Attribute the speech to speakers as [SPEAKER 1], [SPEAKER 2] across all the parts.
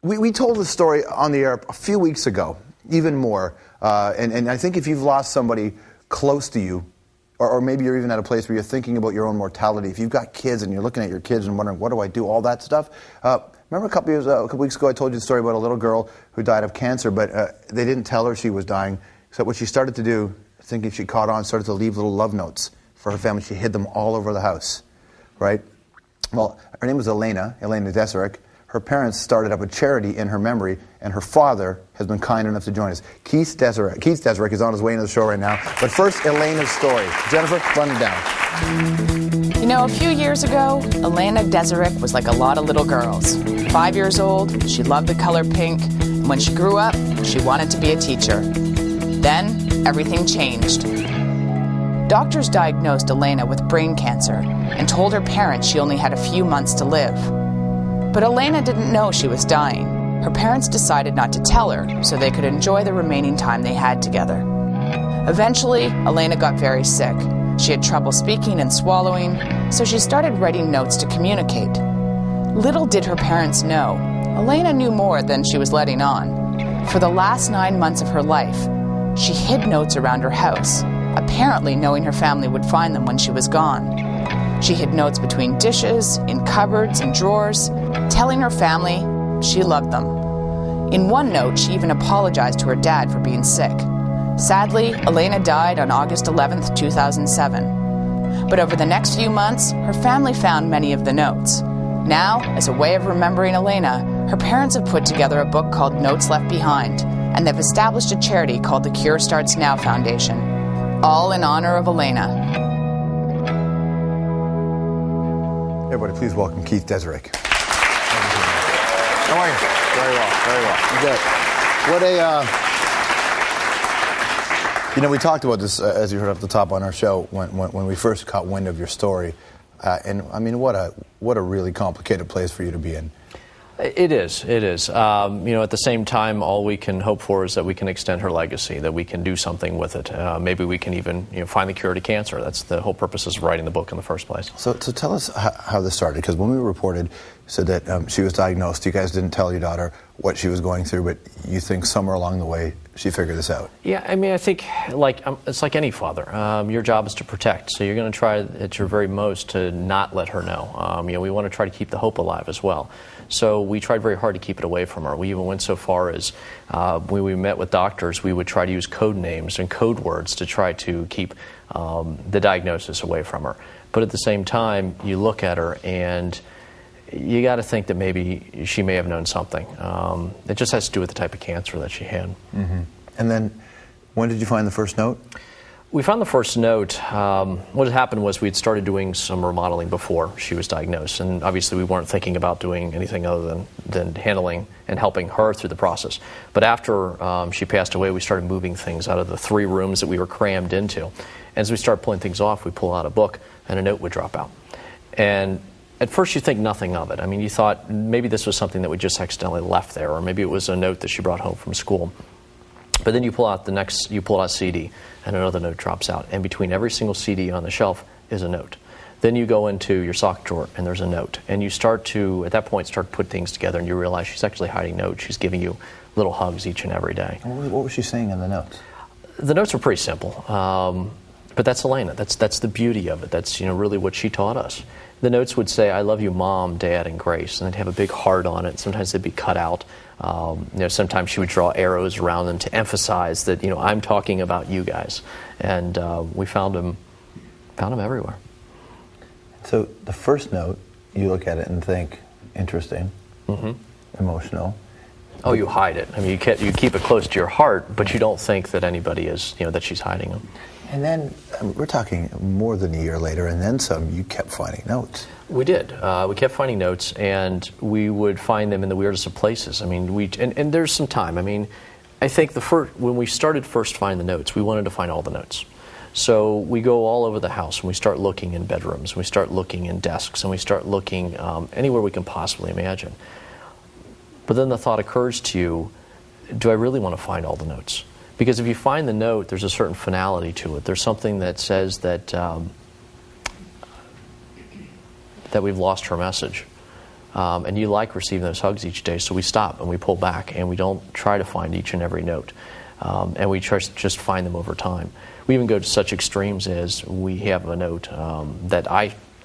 [SPEAKER 1] We told the story on the air a few weeks ago, even more. And I think if you've lost somebody close to you, or maybe you're even at a place where you're thinking about your own mortality, if you've got kids and you're looking at your kids and wondering, what do I do, all that stuff. Remember a couple weeks ago I told you the story about a little girl who died of cancer, but they didn't tell her she was dying. So what she started to do, thinking she caught on, started to leave little love notes for her family. She hid them all over the house, right? Well, her name was Elena Desserich. Her parents started up a charity in her memory, and her father has been kind enough to join us. Keith Desserich is on his way into the show right now. But first, Elena's story. Jennifer, run it down.
[SPEAKER 2] You know, a few years ago, Elena Desserich was like a lot of little girls. 5 years old, she loved the color pink, and when she grew up, she wanted to be a teacher. Then, everything changed. Doctors diagnosed Elena with brain cancer and told her parents she only had a few months to live. But Elena didn't know she was dying. Her parents decided not to tell her so they could enjoy the remaining time they had together. Eventually, Elena got very sick. She had trouble speaking and swallowing, so she started writing notes to communicate. Little did her parents know, Elena knew more than she was letting on. For the last 9 months of her life, she hid notes around her house, apparently knowing her family would find them when she was gone. She hid notes between dishes, in cupboards and drawers, telling her family she loved them. In one note, she even apologized to her dad for being sick. Sadly, Elena died on August 11th, 2007. But over the next few months, her family found many of the notes. Now, as a way of remembering Elena, her parents have put together a book called Notes Left Behind, and they've established a charity called the Cure Starts Now Foundation, all in honor of Elena.
[SPEAKER 1] Everybody, please welcome Keith Desserich. How are you? Very well, very well. Good. We talked about this, as you heard up the top on our show, when we first caught wind of your story. And, I mean, what a really complicated place for you to be in.
[SPEAKER 3] It is. At the same time, all we can hope for is that we can extend her legacy, that we can do something with it. Maybe we can even find the cure to cancer. That's the whole purpose of writing the book in the first place.
[SPEAKER 1] So tell us how this started, because when we reported, said that she was diagnosed, you guys didn't tell your daughter what she was going through, but you think somewhere along the way she figured this out.
[SPEAKER 3] Yeah, I mean, I think it's like any father. Your job is to protect, so you're going to try at your very most to not let her know. We want to try to keep the hope alive as well. So we tried very hard to keep it away from her. We even went so far as when we met with doctors, we would try to use code names and code words to try to keep the diagnosis away from her. But at the same time, you look at her and you got to think that maybe she may have known something. It just has to do with the type of cancer that she had.
[SPEAKER 1] Mm-hmm. And then, when did you find the first note?
[SPEAKER 3] We found the first note. What had happened was we had started doing some remodeling before she was diagnosed, and obviously we weren't thinking about doing anything other than handling and helping her through the process. But after she passed away, we started moving things out of the 3 rooms that we were crammed into. And as we started pulling things off, we pull out a book, and a note would drop out. And at first you think nothing of it. I mean, you thought maybe this was something that we just accidentally left there, or maybe it was a note that she brought home from school. But then you pull out a CD, and another note drops out. And between every single CD on the shelf is a note. Then you go into your sock drawer, and there's a note. And you start to, at that point, put things together, and you realize she's actually hiding notes. She's giving you little hugs each and every day.
[SPEAKER 1] What was she saying in the notes?
[SPEAKER 3] The notes were pretty simple. But that's Elena. That's the beauty of it. That's really what she taught us. The notes would say, "I love you, Mom, Dad, and Grace," and they'd have a big heart on it. Sometimes they'd be cut out. Sometimes she would draw arrows around them to emphasize that I'm talking about you guys. And we found them everywhere.
[SPEAKER 1] So the first note, you look at it and think, interesting, emotional.
[SPEAKER 3] Oh, you hide it. I mean, you keep it close to your heart, but you don't think that anybody is, that she's hiding them.
[SPEAKER 1] And then, we're talking more than a year later, and then some, you kept finding notes.
[SPEAKER 3] We did. We kept finding notes, and we would find them in the weirdest of places. I mean, and there's some time. I mean, I think when we started first finding the notes, we wanted to find all the notes. So we go all over the house, and we start looking in bedrooms, and we start looking in desks, and we start looking anywhere we can possibly imagine. But then the thought occurs to you, do I really want to find all the notes? Because if you find the note, there's a certain finality to it. There's something that says that we've lost her message. and you like receiving those hugs each day, so we stop and we pull back and we don't try to find each and every note, and we just find them over time. We even go to such extremes as we have a note that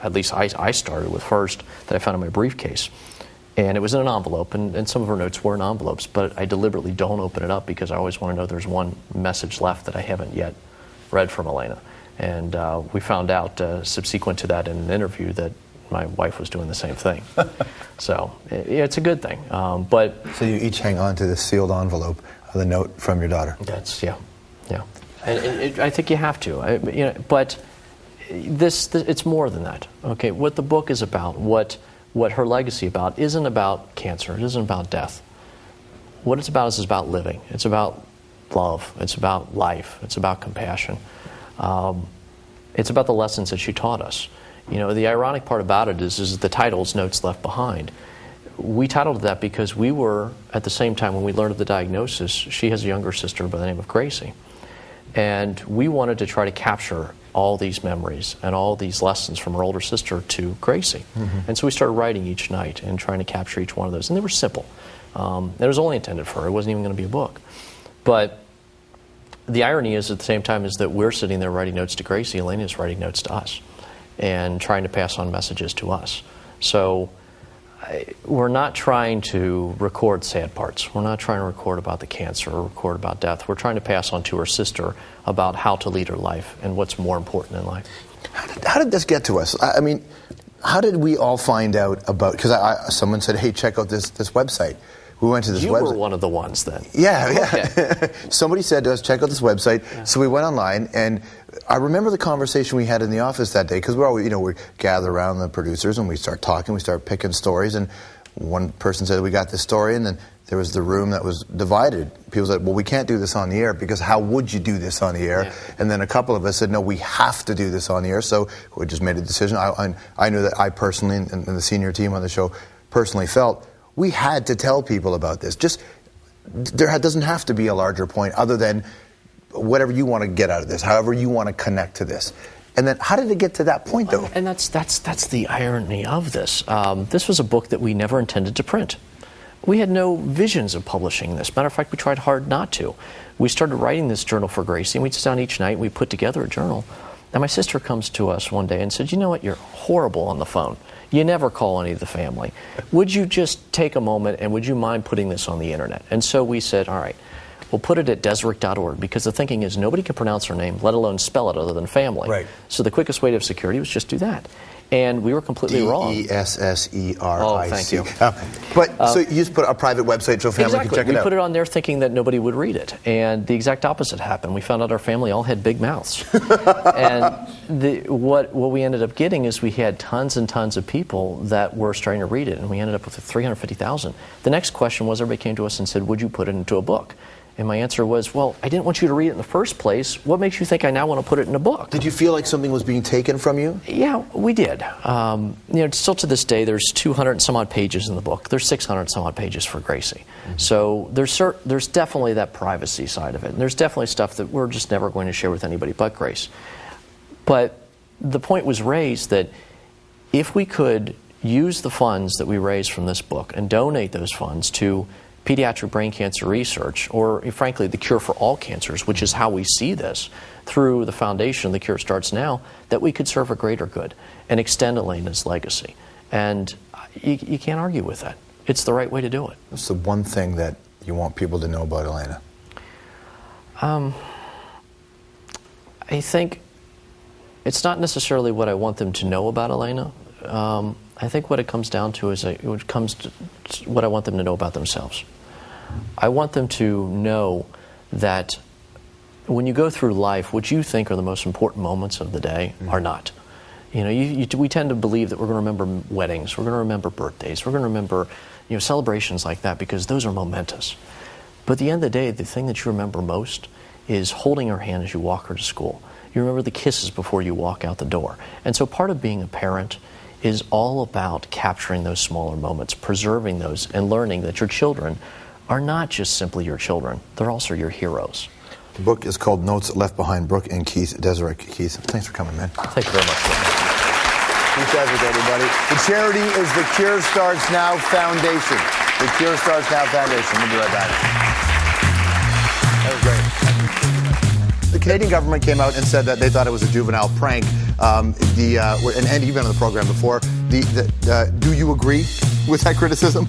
[SPEAKER 3] at least I started with first, that I found in my briefcase. And it was in an envelope, and some of her notes were in envelopes, but I deliberately don't open it up because I always want to know there's one message left that I haven't yet read from Elena. And we found out subsequent to that in an interview that my wife was doing the same thing. So it's a good thing. So
[SPEAKER 1] you each hang on to this sealed envelope of the note from your daughter.
[SPEAKER 3] Yeah. And I think you have to. But it's more than that. Okay, what the book is about, what her legacy about, isn't about cancer. It isn't about death. What it's about is about living. It's about love. It's about life. It's about compassion. It's about the lessons that she taught us. The ironic part about it is the title's Notes Left Behind. We titled that because we were, at the same time when we learned of the diagnosis, she has a younger sister by the name of Gracie. And we wanted to try to capture all these memories and all these lessons from her older sister to Gracie. Mm-hmm. And so we started writing each night and trying to capture each one of those. And they were simple. It was only intended for her. It wasn't even going to be a book. But the irony is, at the same time, is that we're sitting there writing notes to Gracie, Elena is writing notes to us and trying to pass on messages to us. So we're not trying to record sad parts. We're not trying to record about the cancer or record about death. We're trying to pass on to her sister about how to lead her life and what's more important in life.
[SPEAKER 1] How did this get to us? I mean, how did we all find out about, because someone said, hey, check out this website. We went to this website.
[SPEAKER 3] You were one of the ones then.
[SPEAKER 1] Yeah.
[SPEAKER 3] Okay.
[SPEAKER 1] Somebody said to us, check out this website. Yeah. So we went online, and I remember the conversation we had in the office that day, because we're always, we gather around the producers and we start talking, we start picking stories, and one person said, we got this story, and then there was the room that was divided. People said, well, we can't do this on the air, because how would you do this on the air? Yeah. And then a couple of us said, no, we have to do this on the air. So we just made a decision. I knew that I personally, and the senior team on the show personally felt, we had to tell people about this. There doesn't have to be a larger point other than whatever you want to get out of this, however you want to connect to this. And then how did it get to that point, though?
[SPEAKER 3] And that's the irony of this. This was a book that we never intended to print. We had no visions of publishing this. Matter of fact, we tried hard not to. We started writing this journal for Gracie, and we'd sit down each night and we put together a journal. And my sister comes to us one day and said, you know what, you're horrible on the phone. You never call any of the family. Would you just take a moment and would you mind putting this on the internet? And so we said, all right, we'll put it at Desserich.org, because the thinking is nobody can pronounce her name, let alone spell it other than family.
[SPEAKER 1] Right.
[SPEAKER 3] So the quickest way to have security was just do that. And we were completely wrong.
[SPEAKER 1] Desseric.
[SPEAKER 3] Oh, thank you.
[SPEAKER 1] So you just put a private website so family can check it out.
[SPEAKER 3] We put it on there thinking that nobody would read it. And the exact opposite happened. We found out our family all had big mouths. And what we ended up getting is we had tons and tons of people that were starting to read it, and we ended up with 350,000. The next question was, everybody came to us and said, would you put it into a book? And my answer was, well, I didn't want you to read it in the first place. What makes you think I now want to put it in a book?
[SPEAKER 1] Did you feel like something was being taken from you?
[SPEAKER 3] Yeah, we did. Still to this day, there's 200 and some odd pages in the book. There's 600 and some odd pages for Gracie. Mm-hmm. So there's definitely that privacy side of it. And there's definitely stuff that we're just never going to share with anybody but Grace. But the point was raised that if we could use the funds that we raised from this book and donate those funds to pediatric brain cancer research, or frankly the cure for all cancers, which is how we see this through the foundation The Cure Starts Now, that we could serve a greater good and extend Elena's legacy. And you can't argue with that. It's the right way to do it.
[SPEAKER 1] What's the one thing that you want people to know about Elena?
[SPEAKER 3] I think it's not necessarily what I want them to know about Elena. I think what it comes down to is what I want them to know about themselves. I want them to know that when you go through life, what you think are the most important moments of the day are not. We tend to believe that we're going to remember weddings, we're going to remember birthdays, we're going to remember celebrations like that, because those are momentous. But at the end of the day, the thing that you remember most is holding her hand as you walk her to school. You remember the kisses before you walk out the door. And so part of being a parent is all about capturing those smaller moments, preserving those, and learning that your children are not just simply your children, they're also your heroes.
[SPEAKER 1] The book is called Notes Left Behind, Brooke and Keith Desserich. Keith, thanks for coming, man.
[SPEAKER 3] Thank you very much.
[SPEAKER 1] Desserich, everybody. The charity is the Cure Starts Now Foundation. The Cure Starts Now Foundation. We'll be right back. That was great. The Canadian government came out and said that they thought it was a juvenile prank. And you've been on the program before. Do you agree with that criticism?